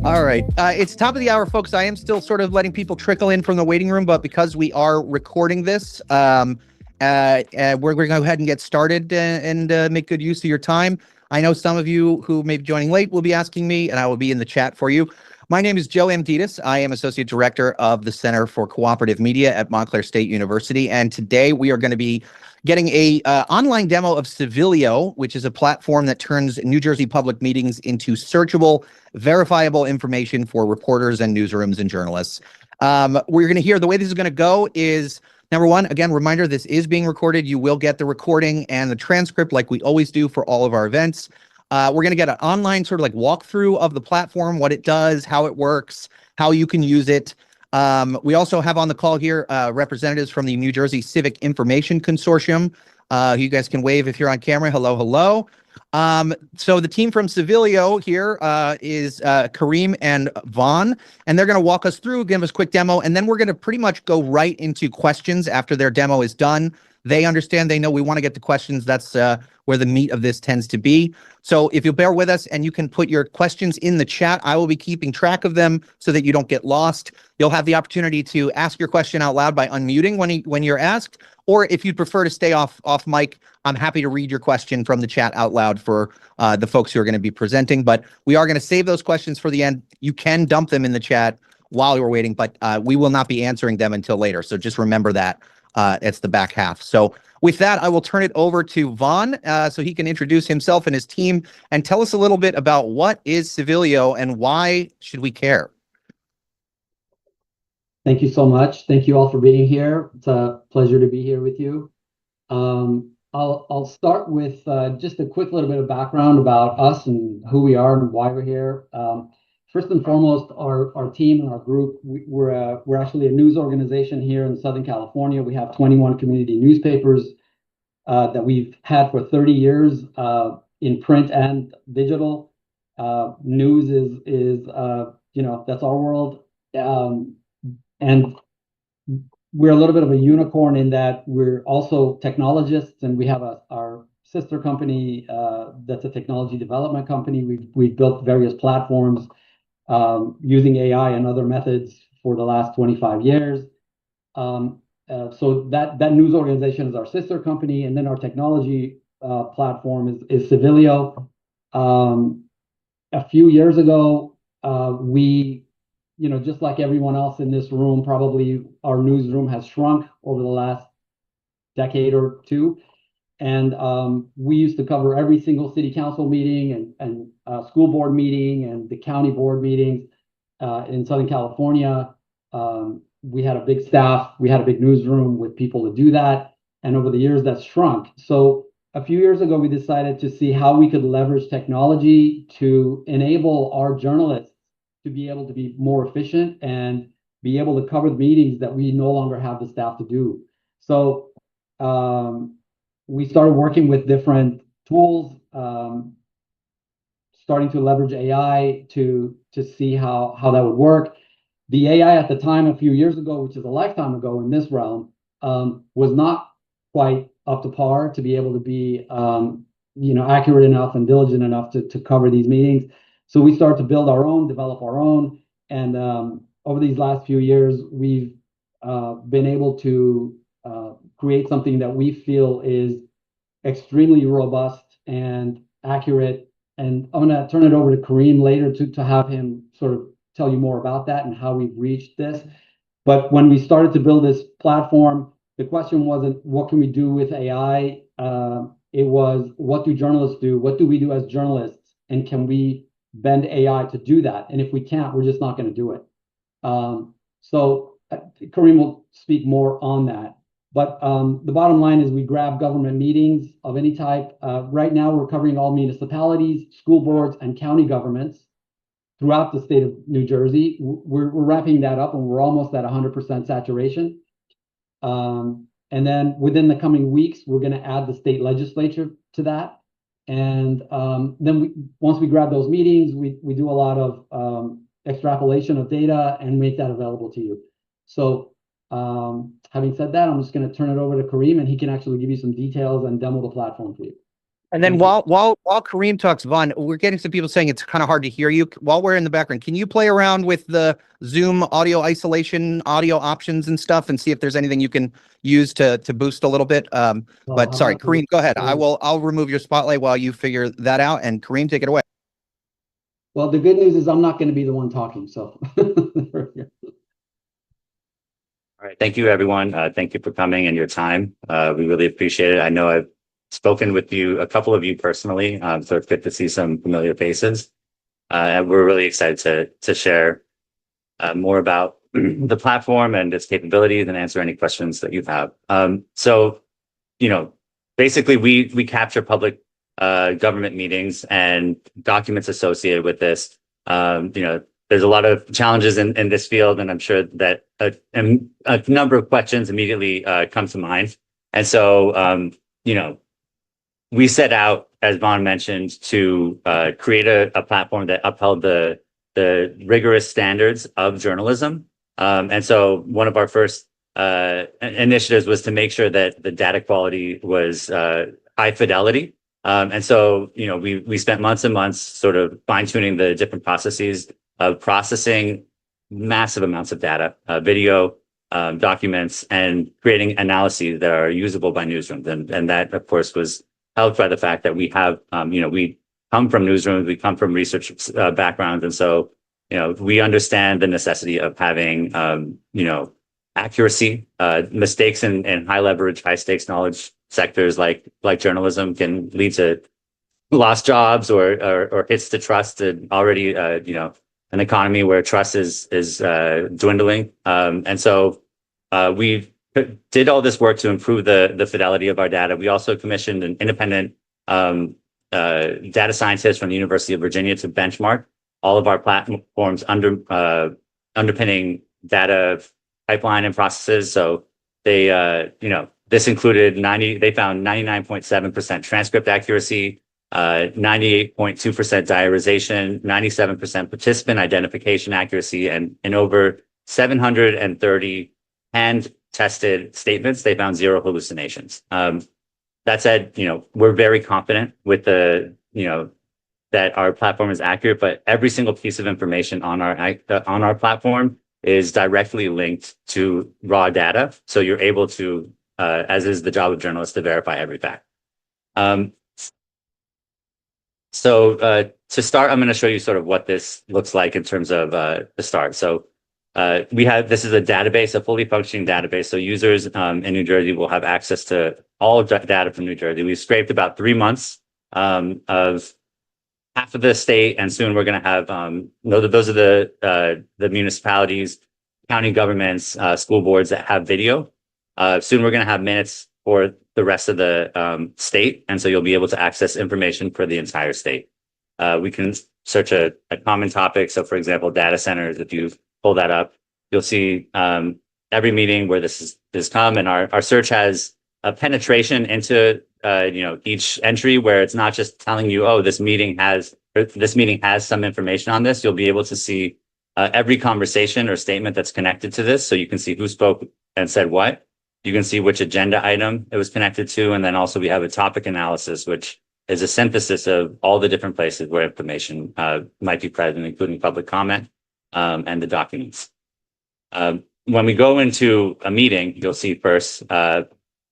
All right. It's top of the hour, folks. I am still sort of letting people trickle in from the waiting room, but because we are recording this, we're going to go ahead and get started and make good use of your time. I know some of you who may be joining late will be asking me, and I will be in the chat for you. My name is Joe Amditis. I am Associate Director of the Center for Cooperative Media at Montclair State University, and today we are going to be getting a online demo of Civilio, which is a platform that turns New Jersey public meetings into searchable, verifiable information for reporters and newsrooms and journalists. We're going to hear the way this is going to go is, number one, again, reminder, this is being recorded. You will get the recording and the transcript like we always do for all of our events. We're going to get an online sort of like walkthrough of the platform, what it does, how it works, how you can use it. We also have on the call here representatives from the New Jersey Civic Information Consortium. You guys can wave if you're on camera. Hello, hello. So the team from Civilio here is Kareem and Vaughn, and they're going to walk us through, give us a quick demo, and then we're going to pretty much go right into questions after their demo is done. They understand, they know we want to get to questions. That's where the meat of this tends to be. So if you'll bear with us and you can put your questions in the chat, I will be keeping track of them so that you don't get lost. You'll have the opportunity to ask your question out loud by unmuting when you're asked, or if you'd prefer to stay off mic, I'm happy to read your question from the chat out loud for the folks who are going to be presenting. But we are going to save those questions for the end. You can dump them in the chat while you're waiting, but we will not be answering them until later. So just remember that. It's the back half. So with that, I will turn it over to Vaughn so he can introduce himself and his team and tell us a little bit about what is Civilio and why should we care? Thank you so much. Thank you all for being here. It's a pleasure to be here with you. I'll start with just a quick little bit of background about us and who we are and why we're here. First and foremost, our team and our group, we're actually a news organization here in Southern California. We have 21 community newspapers that we've had for 30 years in print and digital. News is that's our world. And we're a little bit of a unicorn in that we're also technologists, and we have our sister company that's a technology development company. We've built various platforms using AI and other methods for the last 25 years. So that news organization is our sister company, and then our technology platform is Civilio. A few years ago, we, just like everyone else in this room, probably our newsroom has shrunk over the last decade or two. And we used to cover every single city council meeting and school board meeting and the county board meetings in Southern California. We had a big staff. We had a big newsroom with people to do that. And over the years, that's shrunk. So a few years ago, we decided to see how we could leverage technology to enable our journalists to be able to be more efficient and be able to cover the meetings that we no longer have the staff to do. So we started working with different tools, starting to leverage AI to see how that would work. The AI at the time, a few years ago, which is a lifetime ago in this realm, was not quite up to par to be able to be accurate enough and diligent enough to cover these meetings. So we started to build our own, develop our own, and over these last few years, we've been able to create something that we feel is extremely robust and accurate. And I'm going to turn it over to Kareem later to have him sort of tell you more about that and how we've reached this. But when we started to build this platform, the question wasn't what can we do with AI? It was what do journalists do? What do we do as journalists? And can we bend AI to do that? And if we can't, we're just not going to do it. So Kareem will speak more on that. But the bottom line is we grab government meetings of any type. Right now, we're covering all municipalities, school boards, and county governments throughout the state of New Jersey. We're wrapping that up, and we're almost at 100% saturation. And then within the coming weeks, we're going to add the state legislature to that. And then once we grab those meetings, we do a lot of extrapolation of data and make that available to you. So Having said that, I'm just going to turn it over to Kareem, and he can actually give you some details and demo the platform for you. And then Thank you. while Kareem talks, Vaughn, we're getting some people saying it's kind of hard to hear you while we're in the background. Can you play around with the Zoom audio isolation, audio options and stuff, and see if there's anything you can use to boost a little bit? But sorry, Kareem, go ahead. I'll remove your spotlight while you figure that out. And Kareem, take it away. Well, the good news is I'm not going to be the one talking. So. All right. Thank you, everyone. Thank you for coming and your time. We really appreciate it. I know I've spoken with you, a couple of you personally, so it's good to see some familiar faces. And we're really excited to share more about the platform and its capabilities and answer any questions that you have. So, basically we capture public government meetings and documents associated with this. There's a lot of challenges in this field, and I'm sure that a number of questions immediately come to mind. And so, we set out, as Vaughn mentioned, to create a platform that upheld the rigorous standards of journalism. And so one of our first initiatives was to make sure that the data quality was high fidelity. And so, we spent months and months sort of fine-tuning the different processes of processing massive amounts of data, video, documents, and creating analyses that are usable by newsrooms. And that, of course, was helped by the fact that we have, we come from newsrooms, we come from research backgrounds. And so, we understand the necessity of having, accuracy. Mistakes in high leverage, high stakes knowledge sectors like journalism can lead to lost jobs or hits to trust, and already, an economy where trust is dwindling. And so we did all this work to improve the fidelity of our data. We also commissioned an independent data scientist from the University of Virginia to benchmark all of our platforms underpinning data pipeline and processes. So they, this included they found 99.7% transcript accuracy, 98.2% diarization, 97% participant identification accuracy, and in over 730 hand-tested statements, they found zero hallucinations. That said, we're very confident with that our platform is accurate, but every single piece of information on our platform is directly linked to raw data. So you're able to, as is the job of journalists, to verify every fact. So to start, I'm going to show you sort of what this looks like in terms of the start. So this is a database, a fully functioning database. So users in New Jersey will have access to all data from New Jersey. We've scraped about 3 months of half of the state, and soon we're going to have those are the municipalities, county governments, school boards that have video. Soon we're going to have minutes for the rest of the state, and so you'll be able to access information for the entire state. We can search a common topic. So, for example, data centers. If you pull that up, you'll see every meeting where this has come, and our search has a penetration into each entry where it's not just telling you, oh, this meeting has some information on this. You'll be able to see every conversation or statement that's connected to this, so you can see who spoke and said what. You can see which agenda item it was connected to, and then also we have a topic analysis, which is a synthesis of all the different places where information might be present, including public comment and the documents. When we go into a meeting, you'll see first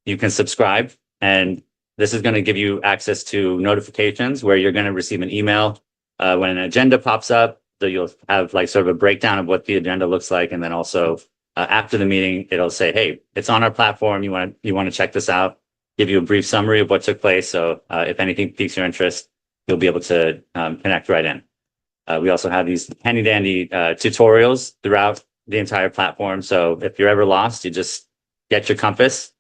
you can subscribe, and this is going to give you access to notifications where you're going to receive an email when an agenda pops up. So you'll have like sort of a breakdown of what the agenda looks like, and then also after the meeting, it'll say, "Hey, it's on our platform. You want to check this out." Give you a brief summary of what took place. So if anything piques your interest, you'll be able to connect right in. We also have these handy dandy tutorials throughout the entire platform. So if you're ever lost, you just get your compass.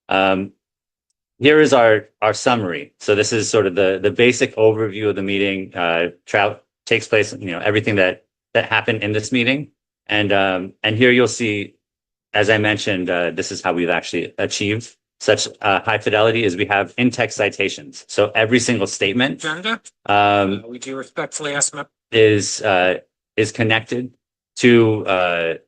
Here is our summary. So this is sort of the basic overview of the meeting. Takes place, everything that happened in this meeting. And here you'll see, as I mentioned, this is how we've actually achieved such high fidelity is we have in-text citations. So every single statement we do respectfully ask is connected to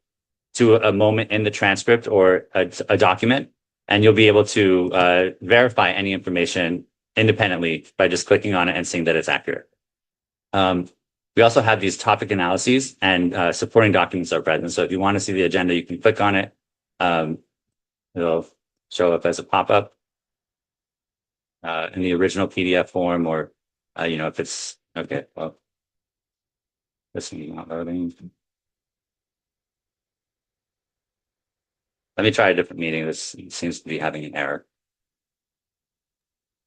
to a moment in the transcript or a document, and you'll be able to verify any information independently by just clicking on it and seeing that it's accurate. We also have these topic analyses, and supporting documents are present. So if you want to see the agenda, you can click on it. It'll show up as a pop-up in the original PDF form, or if it's okay. Well, this is not loading. Let me try a different meeting. This seems to be having an error.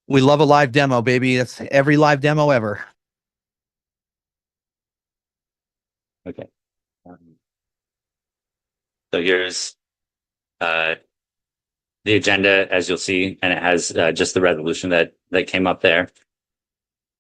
We love a live demo, baby. That's every live demo ever. Okay. So here's the agenda, as you'll see, and it has just the resolution that came up there.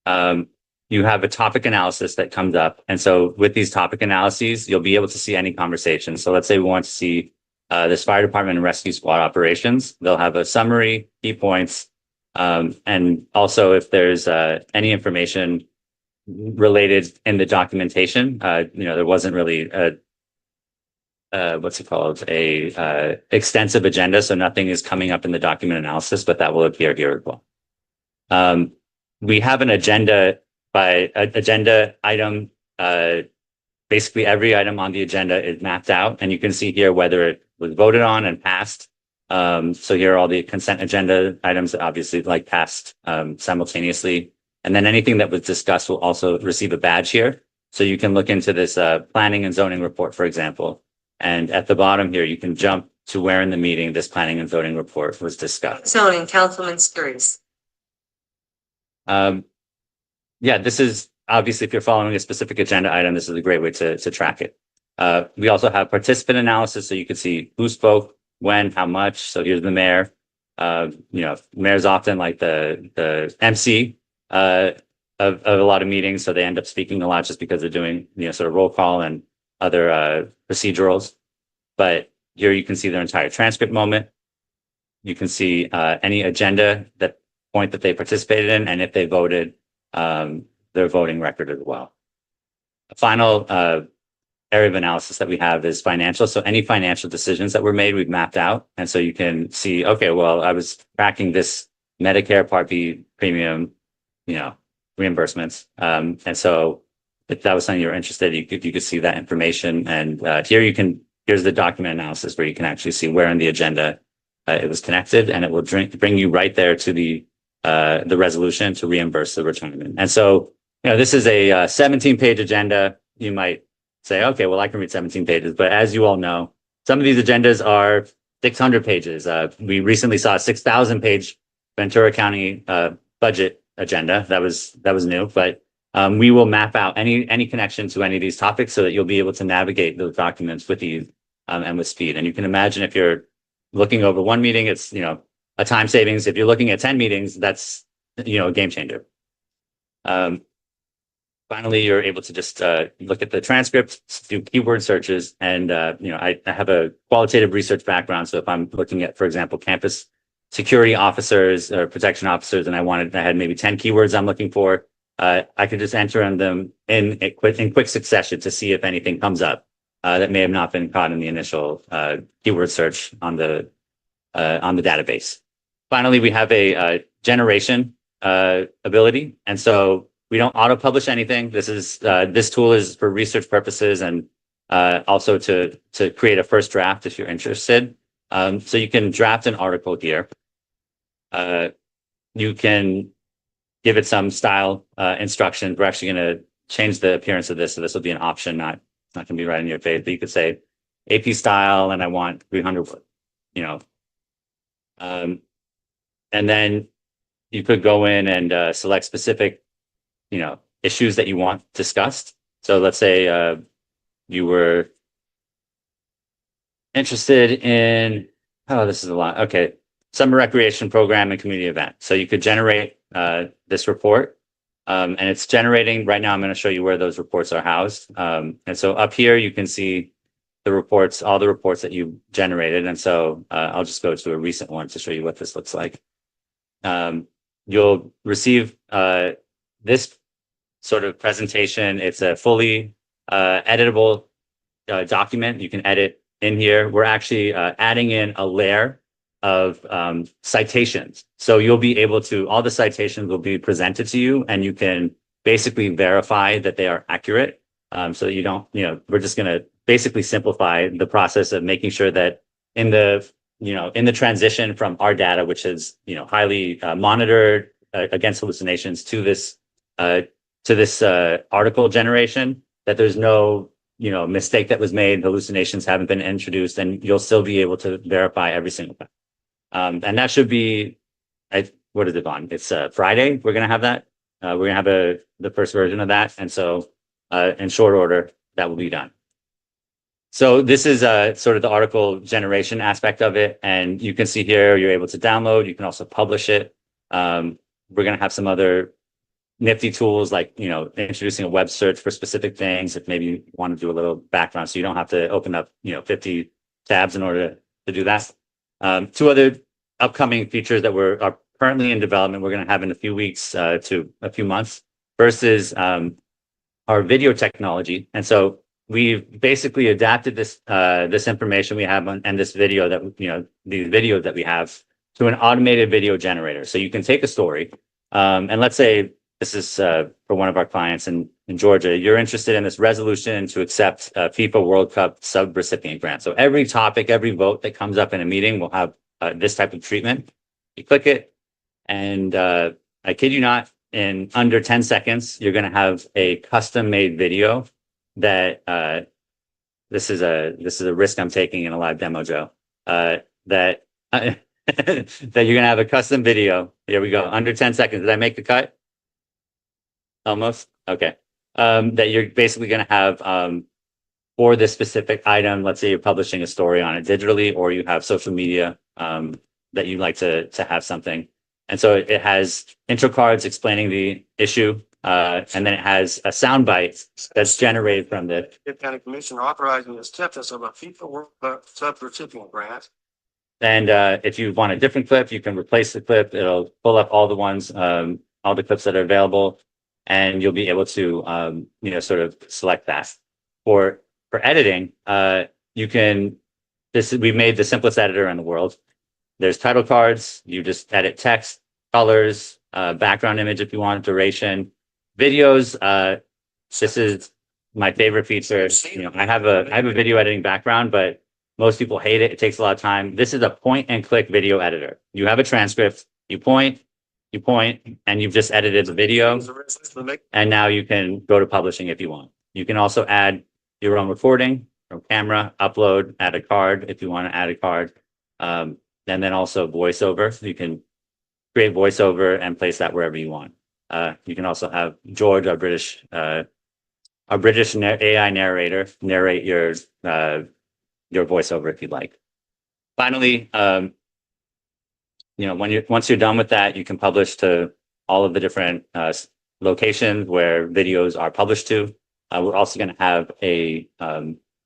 You have a topic analysis that comes up. And so with these topic analyses, you'll be able to see any conversation. So let's say we want to see this fire department and rescue squad operations. They'll have a summary, key points, and also if there's any information related in the documentation, there wasn't really a extensive agenda, so nothing is coming up in the document analysis, but that will appear here as well. We have an agenda by agenda item. Basically every item on the agenda is mapped out, and you can see here whether it was voted on and passed. So here are all the consent agenda items that obviously passed simultaneously. And then anything that was discussed will also receive a badge here. So you can look into this planning and zoning report, for example. And at the bottom here, you can jump to where in the meeting this planning and zoning report was discussed. Zoning, Councilman Skirts. Yeah, this is obviously, if you're following a specific agenda item, this is a great way to track it. We also have participant analysis, so you can see who spoke, when, how much. So here's the mayor. Mayor's often like the MC of a lot of meetings, so they end up speaking a lot just because they're doing sort of roll call and other procedurals. But here you can see their entire transcript moment. You can see any agenda point that they participated in, and if they voted, their voting record as well. A final area of analysis that we have is financial. So any financial decisions that were made, we've mapped out. And so you can see, okay, well, I was tracking this Medicare Part B premium, reimbursements. And so if that was something you're interested in, you could see that information. And here's the document analysis where you can actually see where in the agenda it was connected, and it will bring you right there to the resolution to reimburse the retirement. And so, this is a 17-page agenda. You might say, okay, well, I can read 17 pages. But as you all know, some of these agendas are 600 pages. We recently saw a 6,000-page Ventura County budget agenda. That was new, but we will map out any connection to any of these topics so that you'll be able to navigate those documents with ease and with speed. And you can imagine if you're looking over one meeting, it's a time savings. If you're looking at 10 meetings, that's a game changer. Finally, you're able to just look at the transcript, do keyword searches, and I have a qualitative research background. So if I'm looking at, for example, campus security officers or protection officers, and I had maybe 10 keywords I'm looking for, I could just enter them in quick succession to see if anything comes up that may have not been caught in the initial keyword search on the database. Finally, we have a generation ability, and so we don't auto-publish anything. This tool is for research purposes and also to create a first draft if you're interested. So you can draft an article here. You can give it some style instructions. We're actually going to change the appearance of this, so this will be an option, not going to be right in your face. But you could say AP style, and I want 300 words. And then you could go in and select specific issues that you want discussed. So let's say you were interested in, this is a lot. Okay. Summer recreation program and community event. So you could generate this report and it's generating right now. I'm going to show you where those reports are housed. And so up here, you can see the reports, all the reports that you generated. And so I'll just go to a recent one to show you what this looks like. You'll receive this sort of presentation. It's a fully editable document. You can edit in here, we're actually adding in a layer of citations. So you'll be able to, all the citations will be presented to you, and you can basically verify that they are accurate. So that you don't, we're just going to basically simplify the process of making sure that in the transition from our data, which is, highly monitored against hallucinations, to this article generation, that there's no, mistake that was made, hallucinations haven't been introduced, and you'll still be able to verify every single time. And that should be, what is it on? It's Friday. We're going to have that. We're going to have the first version of that. And so in short order, that will be done. So this is sort of the article generation aspect of it. And you can see here, you're able to download. You can also publish it. We're going to have some other nifty tools like, introducing a web search for specific things. If maybe you want to do a little background, so you don't have to open up, 50 tabs in order to do that. Two other upcoming features that are currently in development, we're going to have in a few weeks to a few months. First is our video technology. And so we've basically adapted this information we have and this video that, these videos that we have, to an automated video generator. So you can take a story, and let's say this is for one of our clients in Georgia. You're interested in this resolution to accept FIFA World Cup sub-recipient grant. So every topic, every vote that comes up in a meeting will have this type of treatment. You click it, and I kid you not, in under 10 seconds, you're going to have a custom-made video that this is a risk I'm taking in a live demo, Joe. That that you're going to have a custom video. Here we go. Under 10 seconds. Did I make the cut? Almost. Okay. That you're basically going to have for this specific item. Let's say you're publishing a story on it digitally, or you have social media that you'd like to have something. And so it has intro cards explaining the issue, and then it has a sound bite that's generated from the County Commission authorizing the acceptance of a FIFA World Cup sub-recipient grant. And if you want a different clip, you can replace the clip. It'll pull up all the ones, all the clips that are available, and you'll be able to, sort of select that. For editing, we've made the simplest editor in the world. There's title cards. You just edit text, colors, background image if you want, duration, videos. This is my favorite feature. I have a video editing background, but most people hate it. It takes a lot of time. This is a point and click video editor. You have a transcript, you point, and you've just edited the video. And now you can go to publishing if you want. You can also add your own recording from camera, upload, add a card if you want to add a card. And then also voiceover. So you can create voiceover and place that wherever you want. You can also have George, our British AI narrator, narrate your voiceover if you'd like. Finally, once you're done with that, you can publish to all of the different locations where videos are published to. We're also going to have a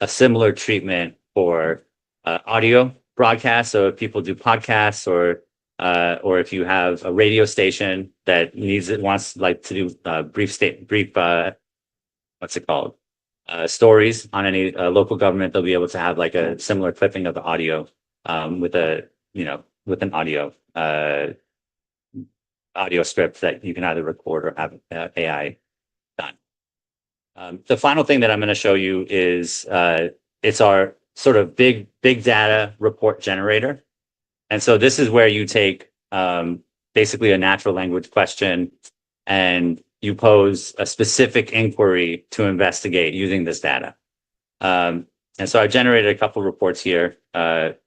similar treatment for audio broadcast. So if people do podcasts, or if you have a radio station that wants to do brief what's it called? Stories on any local government, they'll be able to have like a similar clipping of the audio with an audio script that you can either record or have AI done. The final thing that I'm going to show you is it's our sort of big data report generator. And so this is where you take basically a natural language question and you pose a specific inquiry to investigate using this data. And so I generated a couple reports here. Let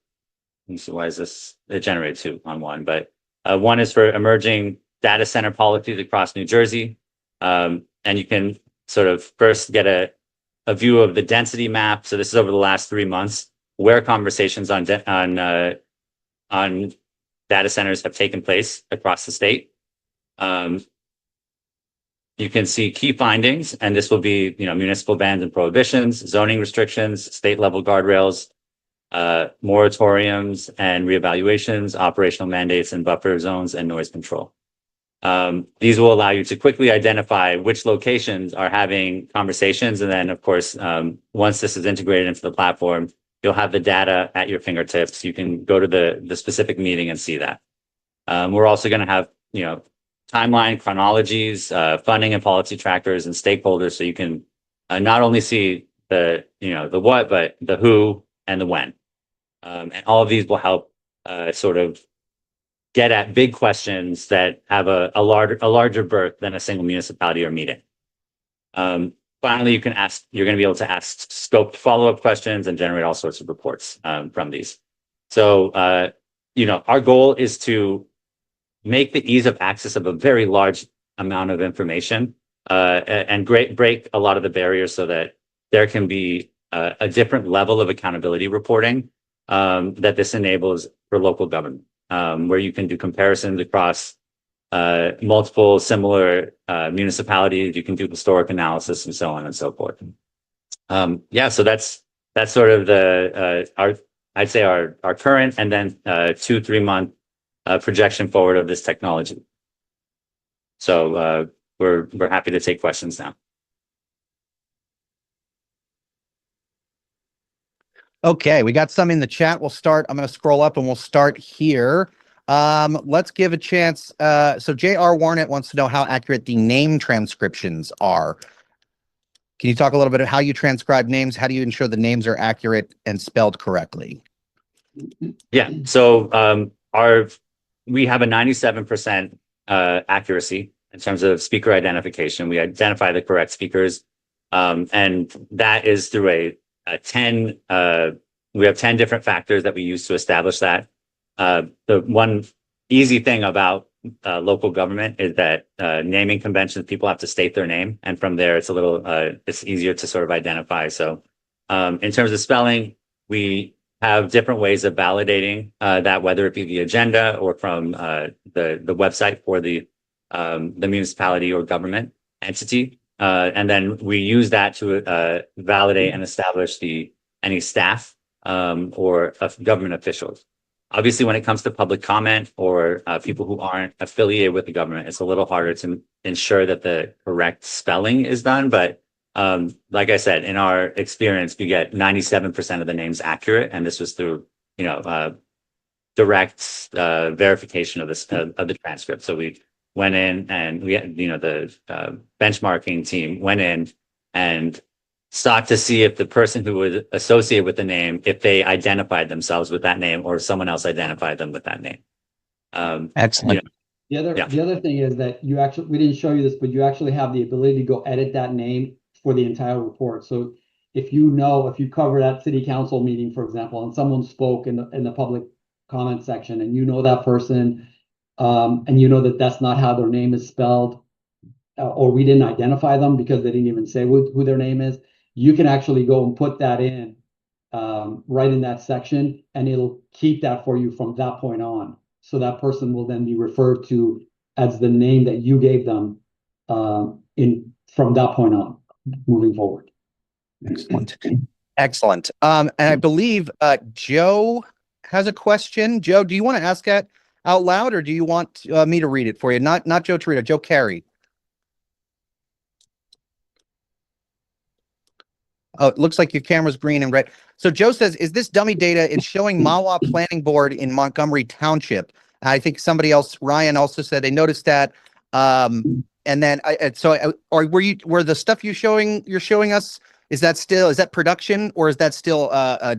me see, why is this? It generated two on one, but one is for emerging data center policies across New Jersey. And you can sort of first get a view of the density map. So this is over the last 3 months, where conversations on data centers have taken place across the state. You can see key findings, and this will be, municipal bans and prohibitions, zoning restrictions, state level guardrails, moratoriums and reevaluations, operational mandates and buffer zones, and noise control. These will allow you to quickly identify which locations are having conversations. And then, of course, once this is integrated into the platform, you'll have the data at your fingertips. You can go to the specific meeting and see that. We're also going to have, timeline chronologies, funding and policy trackers and stakeholders. So you can not only see the what, but the who and the when. And all of these will help sort of get at big questions that have a larger berth than a single municipality or meeting. Finally, you're going to be able to ask scoped follow-up questions and generate all sorts of reports from these. So, our goal is to make the ease of access of a very large amount of information and break a lot of the barriers so that there can be a different level of accountability reporting that this enables for local government, where you can do comparisons across multiple similar municipalities. You can do historic analysis and so on and so forth. So that's sort of our current and then 2-3 month projection forward of this technology. So we're happy to take questions now. Okay, we got some in the chat. I'm going to scroll up and we'll start here. Let's give a chance. So J.R. Warnett wants to know how accurate the name transcriptions are. Can you talk a little bit of how you transcribe names? How do you ensure the names are accurate and spelled correctly? Yeah, so we have a 97% accuracy in terms of speaker identification. We identify the correct speakers, and that is through we have 10 different factors that we use to establish that. The one easy thing about local government is that naming conventions, people have to state their name, and from there it's easier to sort of identify. So in terms of spelling, we have different ways of validating that, whether it be the agenda or from the website for the municipality or government entity. And then we use that to validate and establish any staff or government officials. Obviously, when it comes to public comment or people who aren't affiliated with the government, it's a little harder to ensure that the correct spelling is done. But like I said, in our experience, we get 97% of the names accurate, and this was through direct verification of the transcript. So we went in and the benchmarking team went in and sought to see if the person who was associated with the name, if they identified themselves with that name or someone else identified them with that name. Excellent. The other thing is that we didn't show you this, but you actually have the ability to go edit that name for the entire report. So if you cover that city council meeting, for example, and someone spoke in the public comment section, and that person, and that's not how their name is spelled, or we didn't identify them because they didn't even say who their name is, you can actually go and put that in right in that section, and it'll keep that for you from that point on. So that person will then be referred to as the name that you gave them from that point on, moving forward. Excellent. And I believe Joe has a question. Joe, do you want to ask that out loud, or do you want me to read it for you? Not Joe Torito, Joe Carey. Oh, it looks like your camera's green and red. So Joe says, is this dummy data? It's showing Mawa Planning Board in Montgomery Township. I think somebody else, Ryan, also said they noticed that. And then were the stuff you're showing us, is that production, or is that still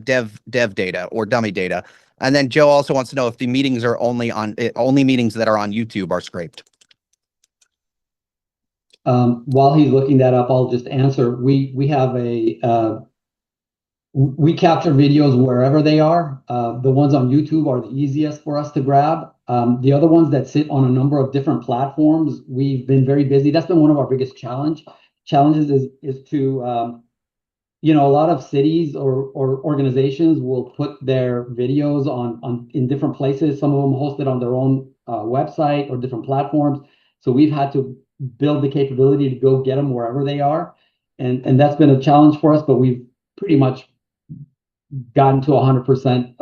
dev data or dummy data? And then Joe also wants to know if the meetings are only meetings that are on YouTube are scraped. While he's looking that up, I'll just answer. We have we capture videos wherever they are. The ones on YouTube are the easiest for us to grab. The other ones that sit on a number of different platforms, we've been very busy. That's been one of our biggest challenges is to, a lot of cities or organizations will put their videos in different places. Some of them hosted on their own website or different platforms. So we've had to build the capability to go get them wherever they are. And that's been a challenge for us, but we've pretty much gotten to 100%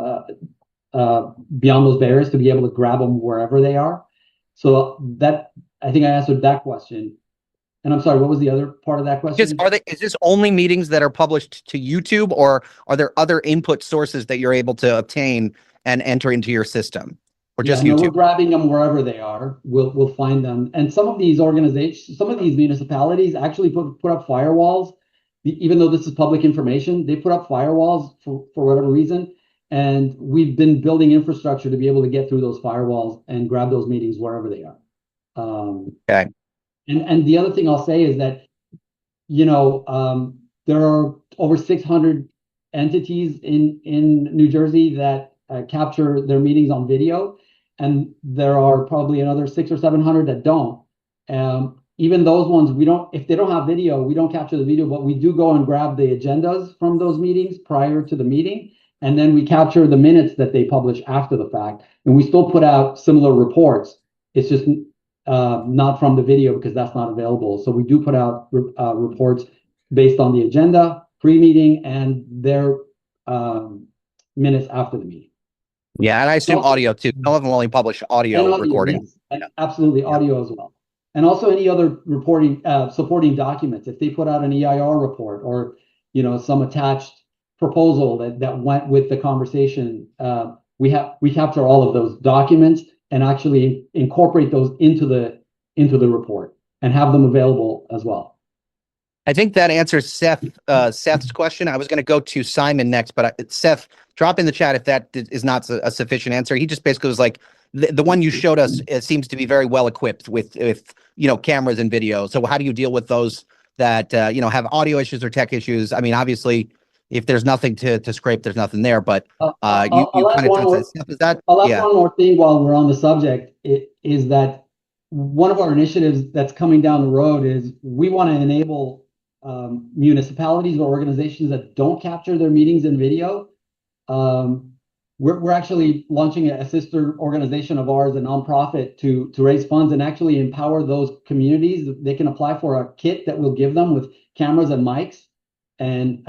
beyond those barriers to be able to grab them wherever they are. So that, I think I answered that question. And I'm sorry, what was the other part of that question? Is this only meetings that are published to YouTube, or are there other input sources that you're able to obtain and enter into your system, or just No, we're YouTube? grabbing them wherever they are. We'll find them. And some of these organizations, some of these municipalities actually put up firewalls. Even though this is public information, they put up firewalls for whatever reason. And we've been building infrastructure to be able to get through those firewalls and grab those meetings wherever they are. Okay. And the other thing I'll say is that, there are over 600 entities in New Jersey that capture their meetings on video, and there are probably another 600 or 700 that don't. Even those ones, if they don't have video, we don't capture the video, but we do go and grab the agendas from those meetings prior to the meeting, and then we capture the minutes that they publish after the fact, and we still put out similar reports. It's just not from the video because that's not available. So we do put out reports based on the agenda, pre-meeting, and their minutes after the meeting. Yeah, and I assume audio too. Some of them only publish audio recording. Yes, and absolutely, audio as well. And also any other reporting, supporting documents. If they put out an EIR report or some attached proposal that went with the conversation, we capture all of those documents and actually incorporate those into the report and have them available as well. I think that answers Seth's question. I was going to go to Simon next, but Seth, drop in the chat if that is not a sufficient answer. He just basically was like, the one you showed us, it seems to be very well equipped with cameras and video. So how do you deal with those that have audio issues or tech issues? I mean, obviously, if there's nothing to scrape, there's nothing there. But you kind of is that? I'll add one more thing while we're on the subject. It is that one of our initiatives that's coming down the road is we want to enable municipalities or organizations that don't capture their meetings in video. We're actually launching a sister organization of ours, a nonprofit, to raise funds and actually empower those communities. They can apply for a kit that we'll give them with cameras and mics, and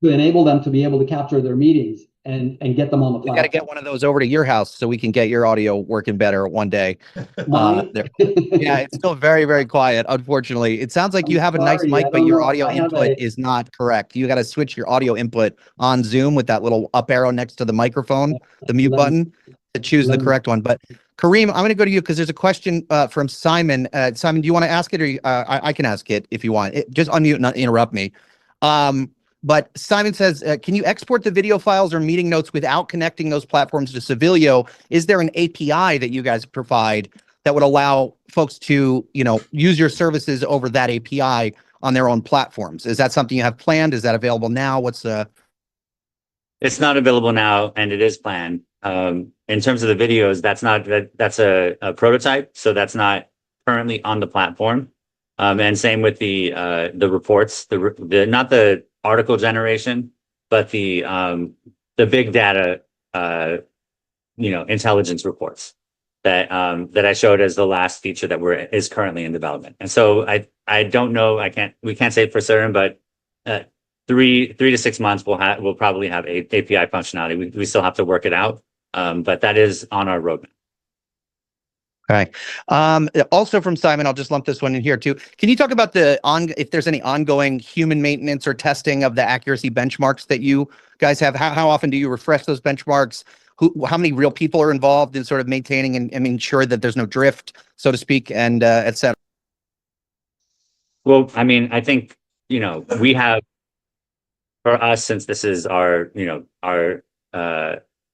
to enable them to be able to capture their meetings and get them on the platform. We got to get one of those over to your house so we can get your audio working better one day. Yeah, it's still very, very quiet, unfortunately. It sounds like you have a nice mic, but your audio input is not correct. You got to switch your audio input on Zoom with that little up arrow next to the microphone, the mute button, to choose the correct one. But Kareem, I'm going to go to you because there's a question from Simon. Simon, do you want to ask it, or I can ask it if you want? Just unmute and not interrupt me. But Simon says, can you export the video files or meeting notes without connecting those platforms to Civilio? Is there an API that you guys provide that would allow folks to, use your services over that API on their own platforms? Is that something you have planned? Is that available now? It's not available now, and it is planned. In terms of the videos, that's a prototype, so that's not currently on the platform. And same with the reports, not the article generation, but the big data, intelligence reports that I showed as the last feature that is currently in development. And so I don't know, we can't say for certain, but 3 to 6 months we'll probably have API functionality. We still have to work it out, but that is on our roadmap. Okay. Also from Simon, I'll just lump this one in here too. Can you talk about if there's any ongoing human maintenance or testing of the accuracy benchmarks that you guys have? How often do you refresh those benchmarks? How many real people are involved in sort of maintaining and ensure that there's no drift, so to speak, and et cetera? Well, I mean, I think, we have, for us, since this is our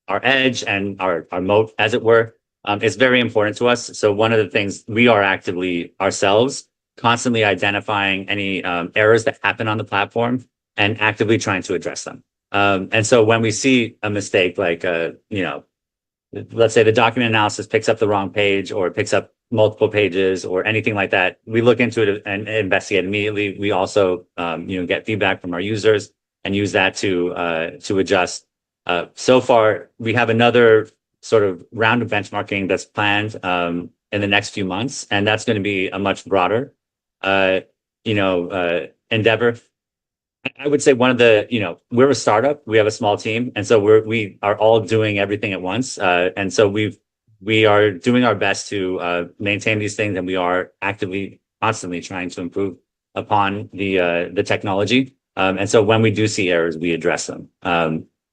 edge and our moat, as it were, it's very important to us. So one of the things we are actively ourselves constantly identifying any errors that happen on the platform and actively trying to address them. And so when we see a mistake, like, let's say the document analysis picks up the wrong page or picks up multiple pages or anything like that, we look into it and investigate immediately. We also, get feedback from our users and use that to adjust. So far, we have another sort of round of benchmarking that's planned in the next few months, and that's going to be a much broader, endeavor. I would say one of the, we're a startup, we have a small team, and so we are all doing everything at once, and so we are doing our best to maintain these things, and we are actively constantly trying to improve upon the technology. And so when we do see errors, we address them.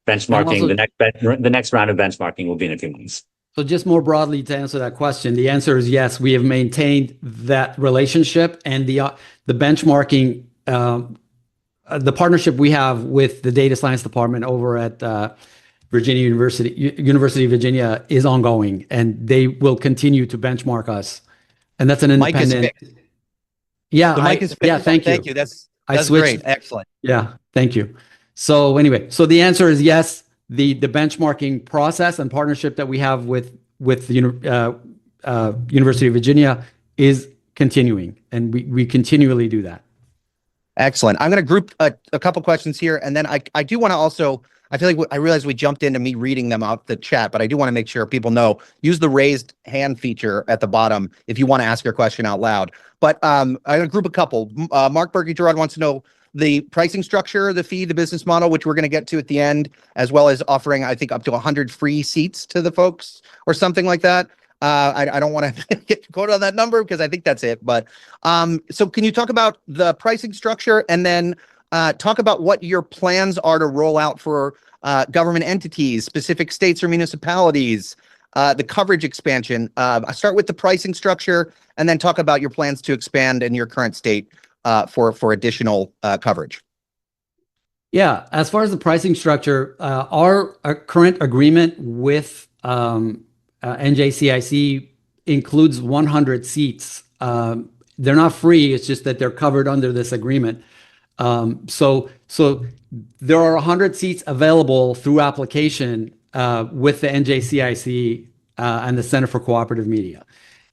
Benchmarking, the next round of benchmarking will be in a few months. So just more broadly to answer that question, the answer is yes. We have maintained that relationship, and the benchmarking, the partnership we have with the data science department over at University of Virginia is ongoing, and they will continue to benchmark us. And that's an independent. Mic is fixed. Yeah, The mic is fixed. yeah. Thank you. Thank you. That's switched. great. Excellent. Yeah, thank you. So anyway, so the answer is yes. The benchmarking process and partnership that we have with the University of Virginia is continuing, and we continually do that. Excellent. I'm going to group a couple questions here, and then I do want to also, I feel like I realized we jumped into me reading them out the chat, but I do want to make sure people know, use the raised hand feature at the bottom if you want to ask your question out loud. But I'm going to group a couple. Mark Berkey-Gerard wants to know the pricing structure, the fee, the business model, which we're going to get to at the end, as well as offering, I think, up to 100 free seats to the folks or something like that. I don't want to get quoted on that number because I think that's it. But so can you talk about the pricing structure, and then talk about what your plans are to roll out for government entities, specific states or municipalities, the coverage expansion. I start with the pricing structure, and then talk about your plans to expand in your current state for additional coverage. Yeah, as far as the pricing structure, our current agreement with NJCIC includes 100 seats. They're not free, it's just that they're covered under this agreement. So there are 100 seats available through application with the NJCIC and the Center for Cooperative Media.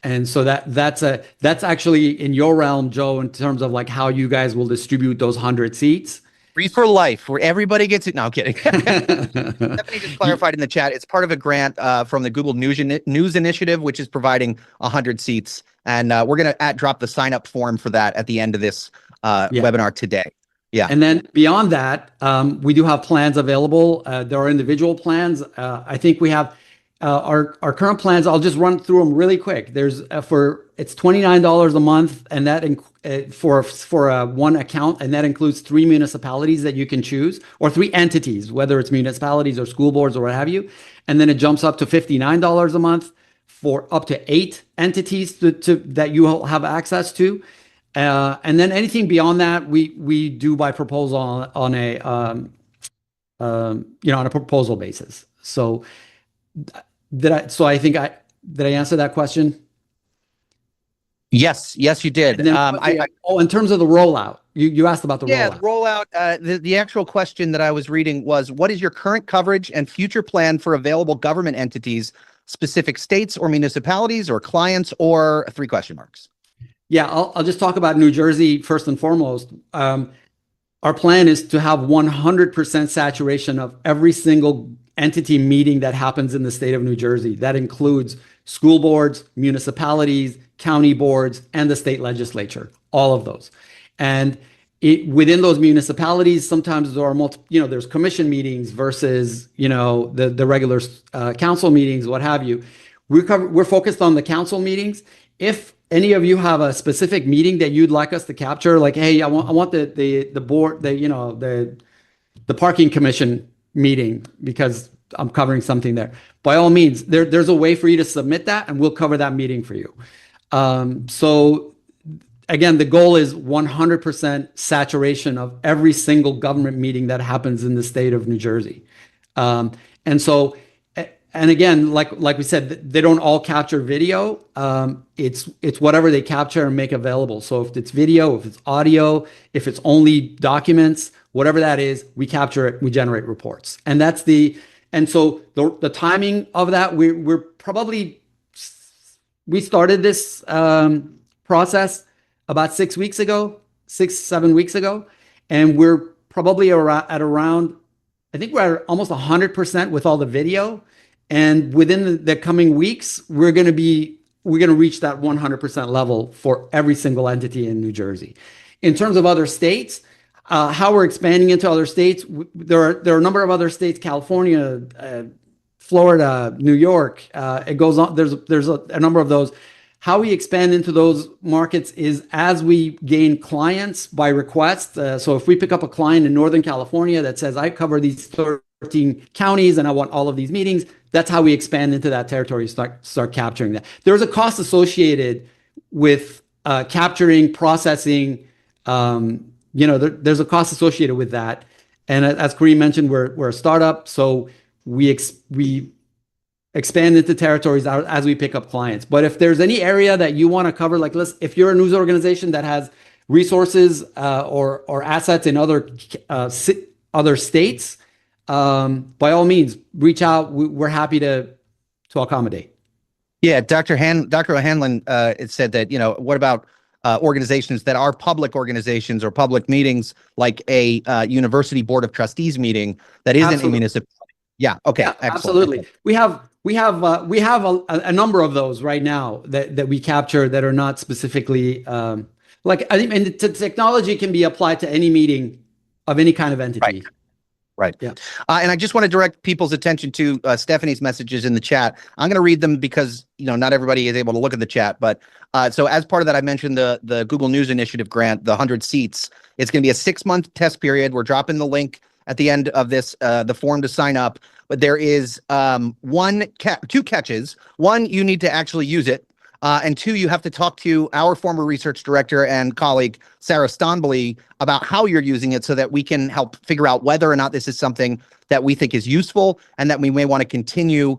And so that's actually in your realm, Joe, in terms of like how you guys will distribute those 100 seats. Free for life, where everybody gets it. No, I'm kidding. Stephanie just clarified in the chat, it's part of a grant from the Google News Initiative, which is providing 100 seats. And we're going to drop the sign up form for that at the end of this webinar today. Yeah. And then beyond that, we do have plans available. There are individual plans. I think we have our current plans. I'll just run through them really quick. There's it's $29 a month, and that for one account, and that includes 3 municipalities that you can choose, or 3 entities, whether it's municipalities or school boards or what have you. And then it jumps up to $59 a month for up to 8 entities that you will have access to. And then anything beyond that, we do by proposal on a proposal basis. So did I answer that question? Yes, you did. In terms of the rollout, you asked about the rollout. Yeah, the rollout. The actual question that I was reading was, what is your current coverage and future plan for available government entities, specific states or municipalities or clients, or 3 question marks? Yeah, I'll just talk about New Jersey first and foremost. Our plan is to have 100% saturation of every single entity meeting that happens in the state of New Jersey. That includes school boards, municipalities, county boards, and the state legislature, all of those. And within those municipalities, sometimes there are there's commission meetings versus, the regular council meetings, what have you. We're focused on the council meetings. If any of you have a specific meeting that you'd like us to capture, like, hey, I want the board, the parking commission meeting because I'm covering something there. By all means, there's a way for you to submit that, and we'll cover that meeting for you. So again, the goal is 100% saturation of every single government meeting that happens in the state of New Jersey. And again, like we said, they don't all capture video. It's whatever they capture and make available. So if it's video, if it's audio, if it's only documents, whatever that is, we capture it, we generate reports. And so the timing of that, we started this process about 7 weeks ago, and we're probably at around, I think we're at almost 100% with all the video. And within the coming weeks, we're going to reach that 100% level for every single entity in New Jersey. In terms of other states, how we're expanding into other states, there are a number of other states: California, Florida, New York. It goes on. There's a number of those. How we expand into those markets is as we gain clients by request. So if we pick up a client in Northern California that says, I cover these 13 counties and I want all of these meetings, that's how we expand into that territory, start capturing that. There's a cost associated with capturing, processing. There's a cost associated with that. And as Kareem mentioned, we're a startup, so we expand into territories as we pick up clients. But if there's any area that you want to cover, like if you're a news organization that has resources or assets in other states, by all means, reach out. We're happy to accommodate. Yeah, Dr. O'Hanlon it said that, what about organizations that are public organizations or public meetings, like a university board of trustees meeting that isn't Absolutely. a municipality? Yeah. Okay. Yeah, Excellent. absolutely. We have a number of those right now that we capture that are not specifically and technology can be applied to any meeting of any kind of entity. Right. Yeah. And I just want to direct people's attention to Stephanie's messages in the chat. I'm going to read them because, not everybody is able to look at the chat. But so as part of that, I mentioned the Google News Initiative grant, the 100 seats. It's going to be a 6-month test period. We're dropping the link at the end of this, the form to sign up. But there is two catches. One, you need to actually use it. And two, you have to talk to our former research director and colleague, Sarah Stonbly, about how you're using it so that we can help figure out whether or not this is something that we think is useful and that we may want to continue,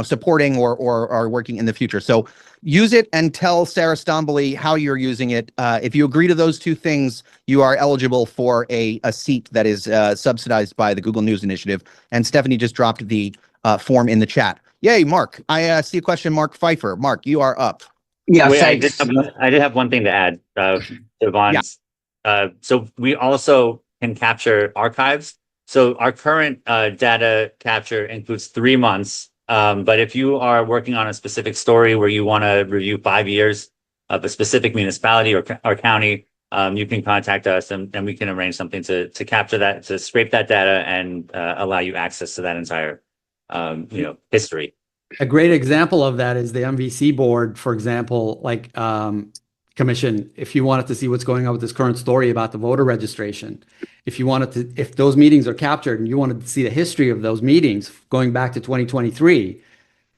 supporting or working in the future. So use it and tell Sarah Stonbly how you're using it. If you agree to those two things, you are eligible for a seat that is subsidized by the Google News Initiative. And Stephanie just dropped the form in the chat. Yay, Mark. I see a question, Mark Pfeiffer. Mark, you are up. Yeah, Wait, thanks. I did have one thing to add to Vaughn's. So we also can capture archives. So our current data capture includes 3 months. But if you are working on a specific story where you want to review 5 years of a specific municipality or county, you can contact us and we can arrange something to capture that, to scrape that data and allow you access to that entire history. A great example of that is the MVC board, for example, commission. If you wanted to see what's going on with this current story about the voter registration, if those meetings are captured and you wanted to see the history of those meetings going back to 2023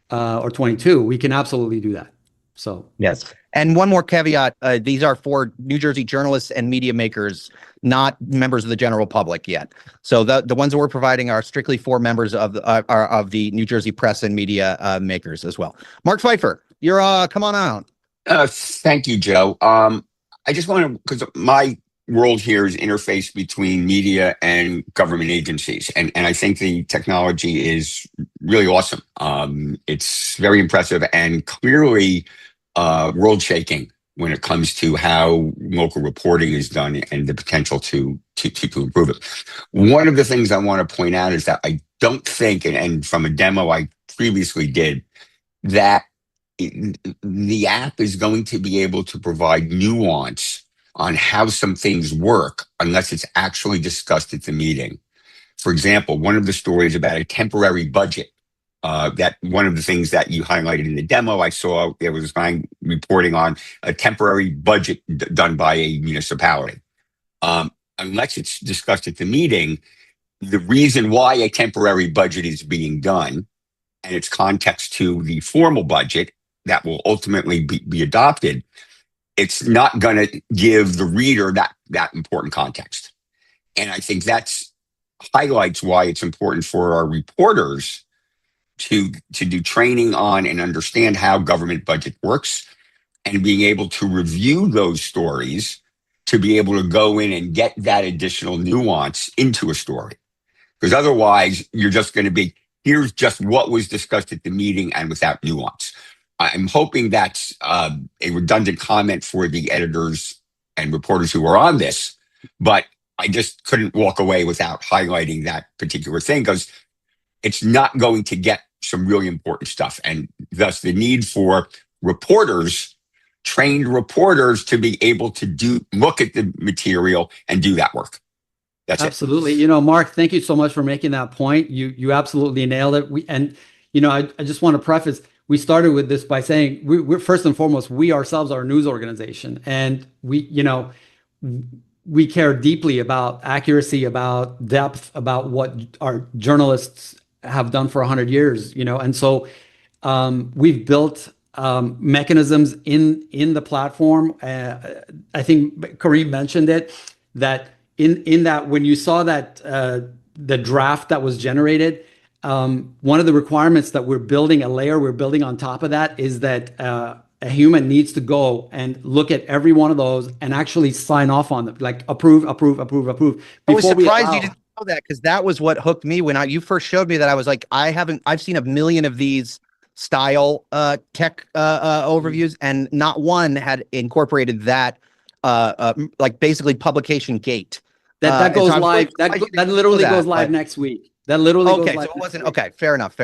or 22, we can absolutely do that. So yes. And one more caveat: these are for New Jersey journalists and media makers, not members of the general public yet. So the ones that we're providing are strictly for members of the New Jersey press and media makers as well. Mark Pfeiffer, you're come on out. Thank you, Joe. I just want to, because my world here is interface between media and government agencies, and I think the technology is really awesome. It's very impressive and clearly world shaking when it comes to how local reporting is done and the potential to improve it. One of the things I want to point out is that I don't think, and from a demo I previously did, that the app is going to be able to provide nuance on how some things work unless it's actually discussed at the meeting. For example, one of the stories about a temporary budget, that one of the things that you highlighted in the demo, I saw there was reporting on a temporary budget done by a municipality. Unless it's discussed at the meeting, the reason why a temporary budget is being done and its context to the formal budget that will ultimately be adopted, it's not going to give the reader that important context. And I think that's highlights why it's important for our reporters to do training on and understand how government budget works and being able to review those stories to be able to go in and get that additional nuance into a story. Because otherwise, you're just going to be, here's just what was discussed at the meeting and without nuance. I'm hoping that's a redundant comment for the editors and reporters who are on this, but I just couldn't walk away without highlighting that particular thing because it's not going to get some really important stuff. And thus the need for reporters, trained reporters, to be able to look at the material and do that work. That's absolutely. You know, Mark, thank you so much for making that point. You absolutely nailed it. I just want to preface, we started with this by saying we're first and foremost, we ourselves are a news organization, and we care deeply about accuracy, about depth, about what our journalists have done for 100 years, and so we've built mechanisms in the platform. I think Kareem mentioned it, that in that when you saw that the draft that was generated, one of the requirements that we're building on top of that is that a human needs to go and look at every one of those and actually sign off on them, like approve. I was surprised you didn't know that, because that was what hooked me when you first showed me that. I was like, I've seen a million of these style tech overviews, and not one had incorporated that like basically publication gate. That goes so live. That literally goes live next week. That literally goes live. Okay, so it wasn't okay. Fair enough.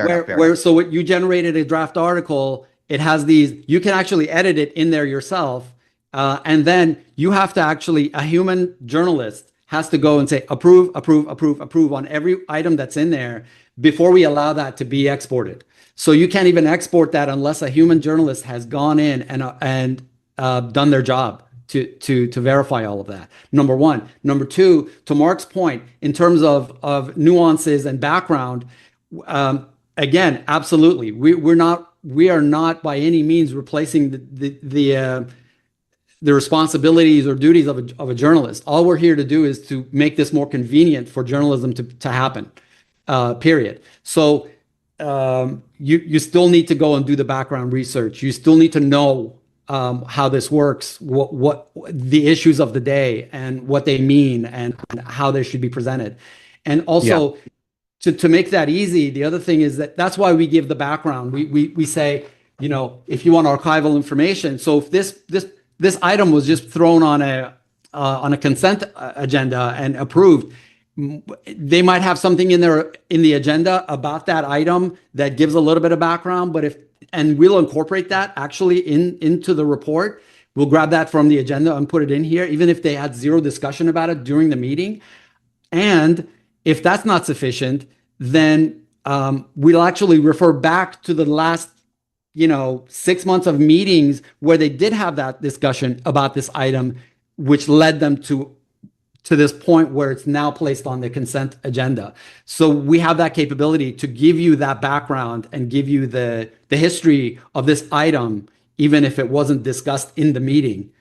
So what you generated a draft article, it has these. You can actually edit it in there yourself, and then you have to actually, a human journalist has to go and say approve on every item that's in there before we allow that to be exported. So you can't even export that unless a human journalist has gone in and done their job to verify all of that. Number one. Number two, to Mark's point, in terms of nuances and background, again, absolutely, we are not by any means replacing the responsibilities or duties of a journalist. All we're here to do is to make this more convenient for journalism to happen. Period. So you still need to go and do the background research. You still need to know how this works, what the issues of the day and what they mean and how they should be presented. And also to make that easy, the other thing is that's why we give the background. We say, if you want archival information. So if this item was just thrown on a consent agenda and approved, they might have something in the agenda about that item that gives a little bit of background, and we'll incorporate that actually into the report. We'll grab that from the agenda and put it in here, even if they had zero discussion about it during the meeting. And if that's not sufficient, then we'll actually refer back to the last 6 months of meetings where they did have that discussion about this item, which led them to this point where it's now placed on the consent agenda. So we have that capability to give you that background and give you the history of this item, even if it wasn't discussed in the meeting.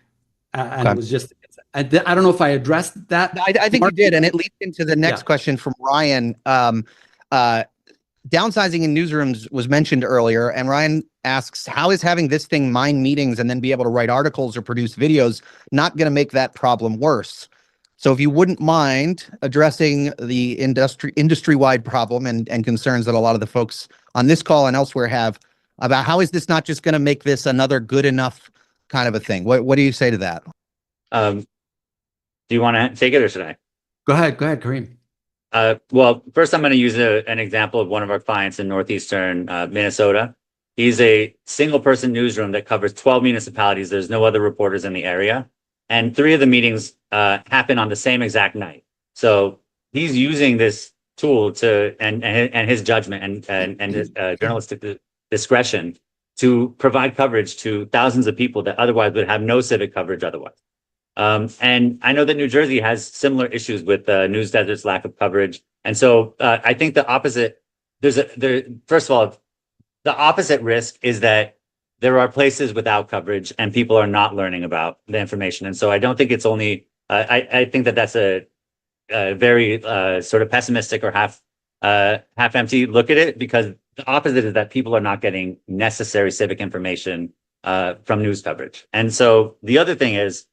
And it was just, I don't know if I addressed that. I think you did. And it leads into the next question from Ryan. Downsizing in newsrooms was mentioned earlier, and Ryan asks, how is having this thing mine meetings and then be able to write articles or produce videos not going to make that problem worse? So if you wouldn't mind addressing the industry-wide problem and concerns that a lot of the folks on this call and elsewhere have about how is this not just going to make this another good enough kind of a thing? What do you say to that? Do you want to take it or should I? Go ahead, Kareem. Well, first I'm going to use an example of one of our clients in northeastern Minnesota. He's a single person newsroom that covers 12 municipalities. There's no other reporters in the area. And 3 of the meetings happen on the same exact night. So he's using this tool and his judgment and his journalistic discretion to provide coverage to thousands of people that otherwise would have no civic coverage otherwise. And I know that New Jersey has similar issues with news desert's lack of coverage. And so I think the opposite, first of all, the opposite risk is that there are places without coverage and people are not learning about the information. And so I don't think it's only, I think that that's a very sort of pessimistic or half empty look at it, because the opposite is that people are not getting necessary civic information from news coverage. And so the other thing is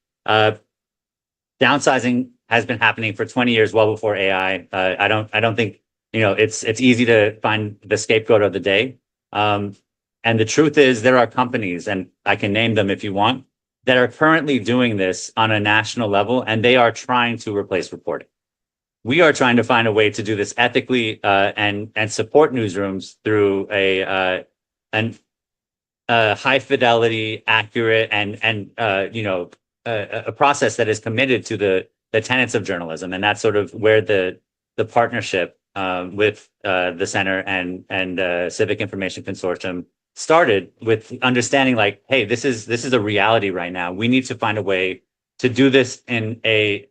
downsizing has been happening for 20 years, well before AI. I don't think, it's easy to find the scapegoat of the day. And the truth is there are companies, and I can name them if you want, that are currently doing this on a national level, and they are trying to replace reporting. We are trying to find a way to do this ethically and support newsrooms through a high fidelity, accurate, and a process that is committed to the tenets of journalism. And that's sort of where the partnership with the Center and Civic Information Consortium started with understanding like, hey, this is a reality right now. We need to find a way to do this in a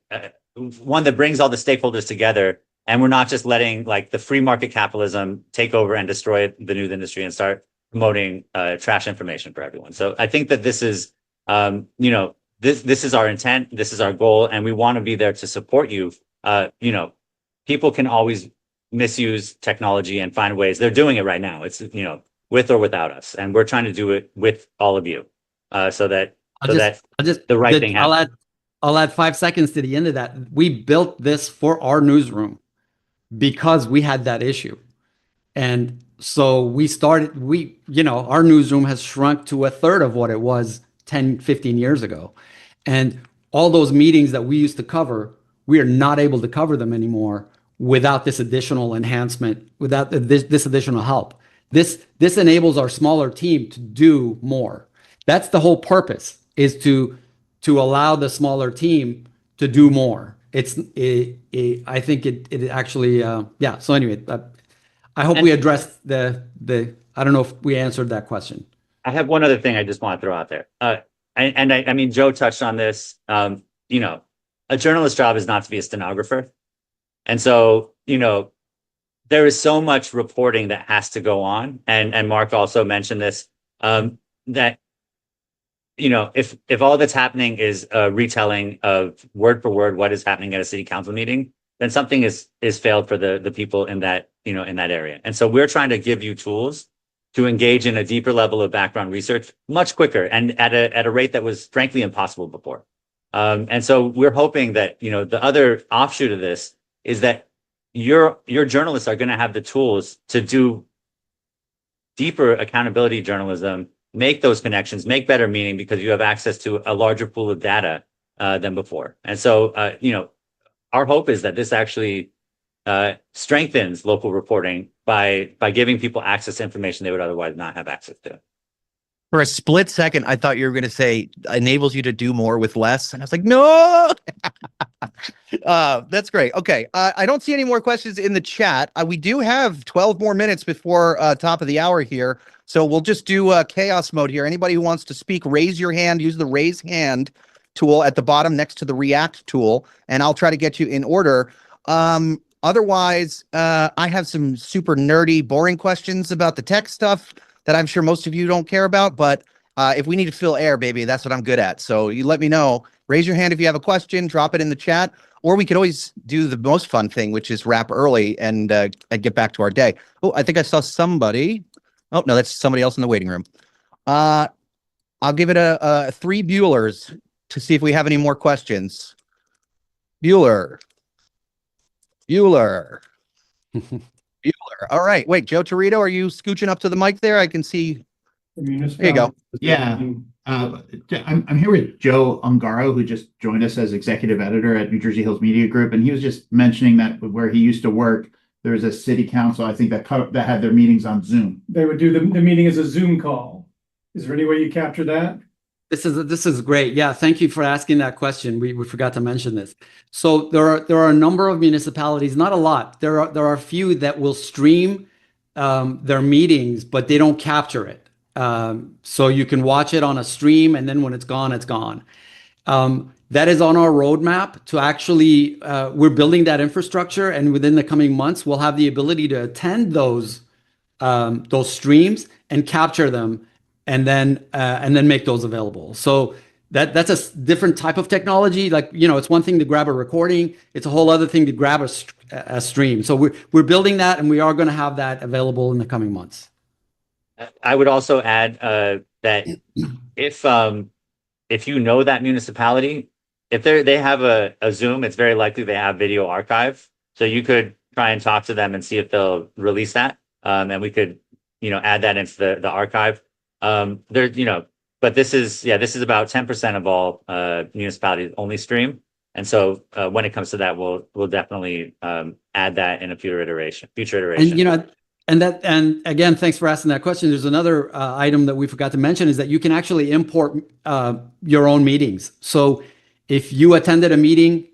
one that brings all the stakeholders together, and we're not just letting like the free market capitalism take over and destroy the news industry and start promoting trash information for everyone. So I think that this is this is our intent, this is our goal, and we want to be there to support you. People can always misuse technology and find ways. They're doing it right now. It's with or without us, and we're trying to do it with all of you, so that the right thing happens. I'll add 5 seconds to the end of that. We built this for our newsroom because we had that issue. And so our newsroom has shrunk to a third of what it was 10, 15 years ago. And all those meetings that we used to cover, we are not able to cover them anymore without this additional enhancement, without this additional help. This enables our smaller team to do more. That's the whole purpose, is to allow the smaller team to do more. I think it actually, yeah. So anyway, I hope we addressed I don't know if we answered that question. I have one other thing I just want to throw out there. I mean, Joe touched on this. A journalist's job is not to be a stenographer. And so, there is so much reporting that has to go on. And Mark also mentioned this, that, if all that's happening is a retelling of word for word what is happening at a city council meeting, then something is failed for the people in that, in that area. And so we're trying to give you tools to engage in a deeper level of background research much quicker and at a rate that was frankly impossible before. And so we're hoping that, the other offshoot of this is that your journalists are going to have the tools to do deeper accountability journalism, make those connections, make better meaning, because you have access to a larger pool of data than before. And so, our hope is that this actually strengthens local reporting by giving people access to information they would otherwise not have access to. For a split second, I thought you were going to say enables you to do more with less. And I was like, no. That's great. Okay. I don't see any more questions in the chat. We do have 12 more minutes before top of the hour here. So we'll just do chaos mode here. Anybody who wants to speak, raise your hand, use the raise hand tool at the bottom next to the react tool, and I'll try to get you in order. Otherwise, I have some super nerdy, boring questions about the tech stuff that I'm sure most of you don't care about, but if we need to fill air, baby, that's what I'm good at. So you let me know. Raise your hand if you have a question, drop it in the chat, or we could always do the most fun thing, which is wrap early and get back to our day. Oh, I think I saw somebody. Oh, no, that's somebody else in the waiting room. I'll give it a 3 Buellers to see if we have any more questions. Bueller. All right. Wait, Joe Torito, are you scooching up to the mic there? I can see. There you go. Yeah. I'm here with Joe Ungaro, who just joined us as executive editor at New Jersey Hills Media Group. And he was just mentioning that where he used to work, there was a city council, I think, that had their meetings on Zoom. They would do the meeting as a Zoom call. Is there any way you capture that? This is great. Yeah, thank you for asking that question. We forgot to mention this. So there are a number of municipalities, not a lot. There are a few that will stream their meetings, but they don't capture it. So you can watch it on a stream, and then when it's gone, it's gone. That is on our roadmap to actually. We're building that infrastructure, and within the coming months, we'll have the ability to attend those streams and capture them. And then make those available. So that's a different type of technology. Like, it's one thing to grab a recording. It's a whole other thing to grab a stream. So we're building that, and we are going to have that available in the coming months. I would also add that if you know that municipality, if they have a Zoom, it's very likely they have video archive. So you could try and talk to them and see if they'll release that. And we could, add that into the archive. But this is about 10% of all municipalities only stream. And so when it comes to that, we'll definitely add that in a future iteration. And again, thanks for asking that question. There's another item that we forgot to mention, is that you can actually import your own meetings. So if you attended a meeting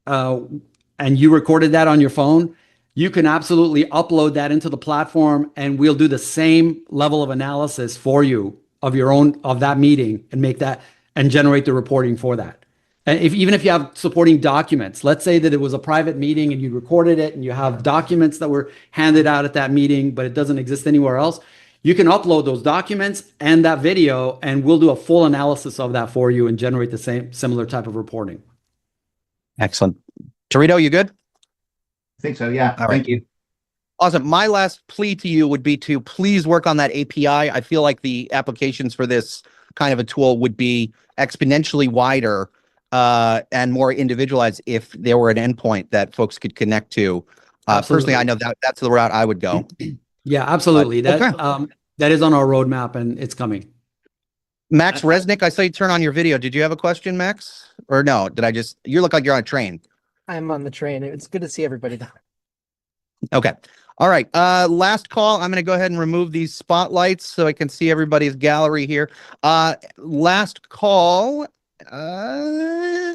and you recorded that on your phone, you can absolutely upload that into the platform, and we'll do the same level of analysis for you of your own, of that meeting, and make that and generate the reporting for that. And even if you have supporting documents, let's say that it was a private meeting and you recorded it and you have documents that were handed out at that meeting, but it doesn't exist anywhere else, you can upload those documents and that video, and we'll do a full analysis of that for you and generate the similar type of reporting. Excellent. Torito, you good? I think so. Yeah. All right. Thank you. Awesome. My last plea to you would be to please work on that API. I feel like the applications for this kind of a tool would be exponentially wider and more individualized if there were an endpoint that folks could connect to. Personally, I know that that's the route I would go. Yeah, absolutely. Okay. That is on our roadmap, and it's coming. Max Resnick, I saw you turn on your video. Did you have a question, Max? Or no? Did I just, you look like you're on a train. I'm on the train. It's good to see everybody though. Okay. All right. Last call. I'm going to go ahead and remove these spotlights so I can see everybody's gallery here. Last call.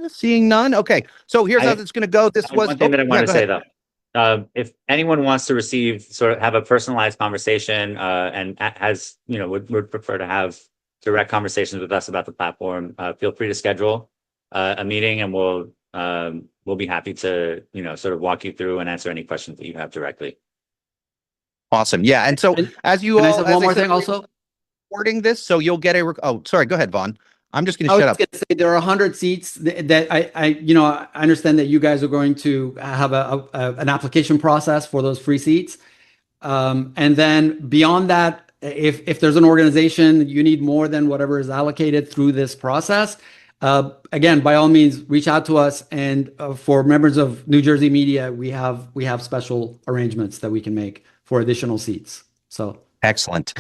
Seeing none. Okay. So here's how it's going to go. This was one thing that I want to say ahead. though. If anyone wants to have a personalized conversation and has, would prefer to have direct conversations with us about the platform, feel free to schedule a meeting, and we'll be happy to, sort of walk you through and answer any questions that you have directly. Awesome. Yeah. And so as you Can I all, say one more thing also? recording this, so you'll get oh, sorry. Go ahead, Vaughn. I'm just going to I was shut up. just gonna say there are 100 seats that I understand that you guys are going to have an application process for those free seats. And then beyond that, if there's an organization you need more than whatever is allocated through this process, again, by all means, reach out to us. And for members of New Jersey Media, we have special arrangements that we can make for additional seats. So excellent.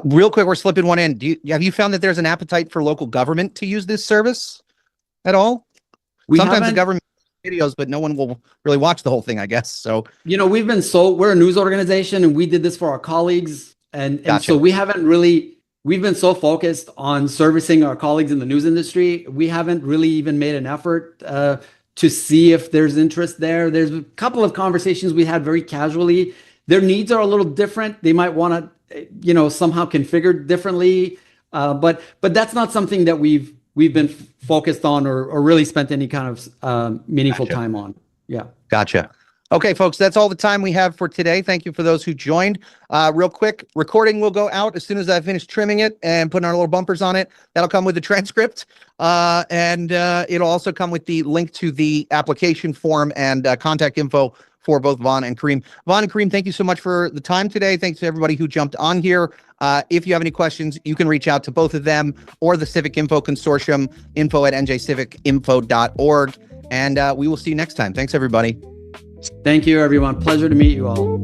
Real quick, we're slipping one in. Have you found that there's an appetite for local government to use this service at all? Sometimes the government videos, but no one will really watch the whole thing, I guess. So, we're a news organization, and we did this for our colleagues. And so we've been so focused on servicing our colleagues in the news industry. We haven't really even made an effort to see if there's interest there. There's a couple of conversations we had very casually. Their needs are a little different. They might want to, somehow configured differently. But that's not something that we've been focused on or really spent any kind of meaningful time on. Yeah. Gotcha. Okay, folks, that's all the time we have for today. Thank you for those who joined. Real quick, recording will go out as soon as I finish trimming it and putting our little bumpers on it. That'll come with the transcript. And it'll also come with the link to the application form and contact info for both Vaughn and Kareem. Vaughn and Kareem, thank you so much for the time today. Thanks to everybody who jumped on here. If you have any questions, you can reach out to both of them or the Civic Info Consortium, info@njcivicinfo.org. And we will see you next time. Thanks, everybody. Thank you, everyone. Pleasure to meet you all.